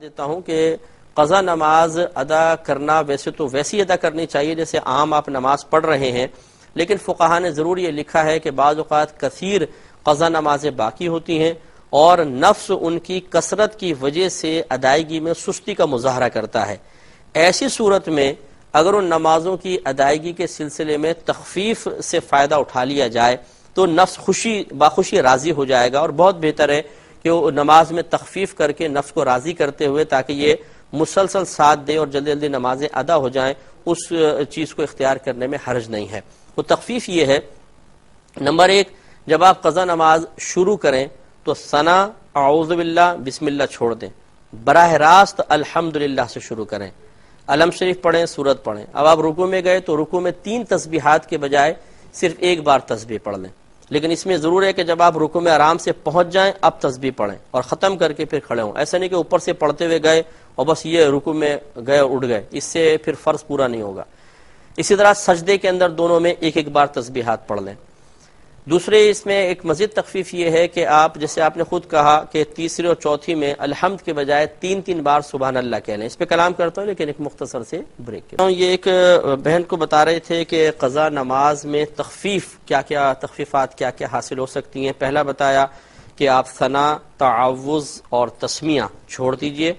دیتا ہوں کہ قضا نماز ادا کرنا ویسے تو ویسی ادا کرنی چاہیے جیسے عام آپ نماز پڑھ رہے ہیں، لیکن فقہا نے ضرور یہ لکھا ہے کہ بعض اوقات کثیر قضا نمازیں باقی ہوتی ہیں اور نفس ان کی کثرت کی وجہ سے ادائیگی میں سستی کا مظاہرہ کرتا ہے۔ ایسی صورت میں اگر ان نمازوں کی ادائیگی کے سلسلے میں تخفیف سے فائدہ اٹھا لیا جائے تو نفس باخوشی راضی ہو جائے گا، اور بہت بہتر ہے کہ وہ نماز میں تخفیف کر کے نفس کو راضی کرتے ہوئے تاکہ یہ مسلسل ساتھ دے اور جلدی جلدی نمازیں ادا ہو جائیں، اس چیز کو اختیار کرنے میں حرج نہیں ہے۔ وہ تخفیف یہ ہے، نمبر ایک، جب آپ قضا نماز شروع کریں تو ثنا اعوذ باللہ بسم اللہ چھوڑ دیں، براہ راست الحمدللہ سے شروع کریں، علم شریف پڑھیں، سورت پڑھیں۔ اب آپ رکوع میں گئے تو رکوع میں 3 تسبیحات کے بجائے صرف ایک بار تسبیح پڑھ لیں، لیکن اس میں ضرور ہے کہ جب آپ رکوع میں آرام سے پہنچ جائیں اب تسبیح پڑھیں اور ختم کر کے پھر کھڑے ہوں۔ ایسا نہیں کہ اوپر سے پڑھتے ہوئے گئے اور بس یہ رکوع میں گئے اور اٹھ گئے، اس سے پھر فرض پورا نہیں ہوگا۔ اسی طرح سجدے کے اندر دونوں میں ایک ایک بار تسبیحات پڑھ لیں۔ دوسرے اس میں ایک مزید تخفیف یہ ہے کہ آپ جیسے آپ نے خود کہا کہ تیسری اور چوتھی میں الحمد کے بجائے 3 بار سبحان اللہ کہہ لیں۔ اس پہ کلام کرتا ہوں لیکن ایک مختصر سے بریک کے یہ ایک بہن کو بتا رہے تھے کہ قضا نماز میں تخفیف کیا تخفیفات حاصل ہو سکتی ہیں۔ پہلا بتایا کہ آپ ثنا، تعوذ اور تسمیہ چھوڑ دیجئے،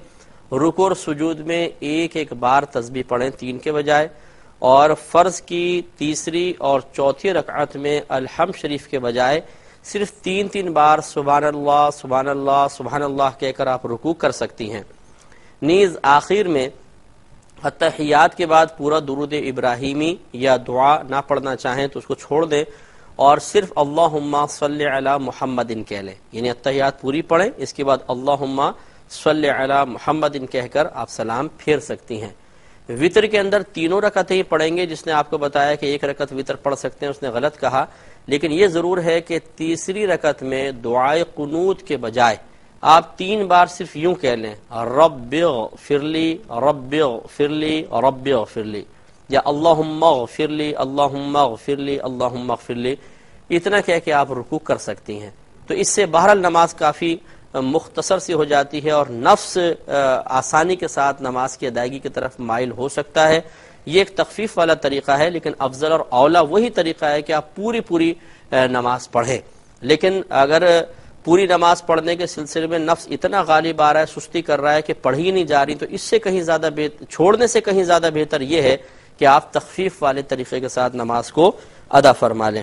رکوع اور سجود میں ایک ایک بار تسبیح پڑھیں 3 کے بجائے، اور فرض کی تیسری اور چوتھی رکعت میں الحمد شریف کے بجائے صرف 3 بار سبحان اللہ سبحان اللہ سبحان اللہ کہہ کر آپ رکوع کر سکتی ہیں۔ نیز آخر میں اتحیات کے بعد پورا درود ابراہیمی یا دعا نہ پڑھنا چاہیں تو اس کو چھوڑ دیں اور صرف اللہم صلی علی محمد کہہ لیں، یعنی اتحیات پوری پڑھیں، اس کے بعد اللہم صلی علی محمد کہہ کر آپ سلام پھیر سکتی ہیں۔ وطر کے اندر 3 رکعتیں ہی پڑھیں گے، جس نے آپ کو بتایا کہ 1 رکعت وطر پڑھ سکتے ہیں اس نے غلط کہا، لیکن یہ ضرور ہے کہ تیسری رکعت میں دعائے قنوت کے بجائے آپ 3 بار صرف یوں کہہ لیں رب اغفر لی رب اغفر لی رب اغفر لی، یا اللہم اغفر لی اللہم اغفر لی اللہم اغفر لی، اتنا کہہ کے آپ رکوع کر سکتی ہیں۔ تو اس سے بہرحال نماز کافی مختصر سی ہو جاتی ہے اور نفس آسانی کے ساتھ نماز کی ادائیگی کی طرف مائل ہو سکتا ہے۔ یہ ایک تخفیف والا طریقہ ہے، لیکن افضل اور اولا وہی طریقہ ہے کہ آپ پوری نماز پڑھیں۔ لیکن اگر پوری نماز پڑھنے کے سلسلے میں نفس اتنا غالب آ رہا ہے، سستی کر رہا ہے کہ پڑھی ہی نہیں جا رہی، تو اس سے کہیں زیادہ چھوڑنے سے کہیں زیادہ بہتر یہ ہے کہ آپ تخفیف والے طریقے کے ساتھ نماز کو ادا فرما لیں۔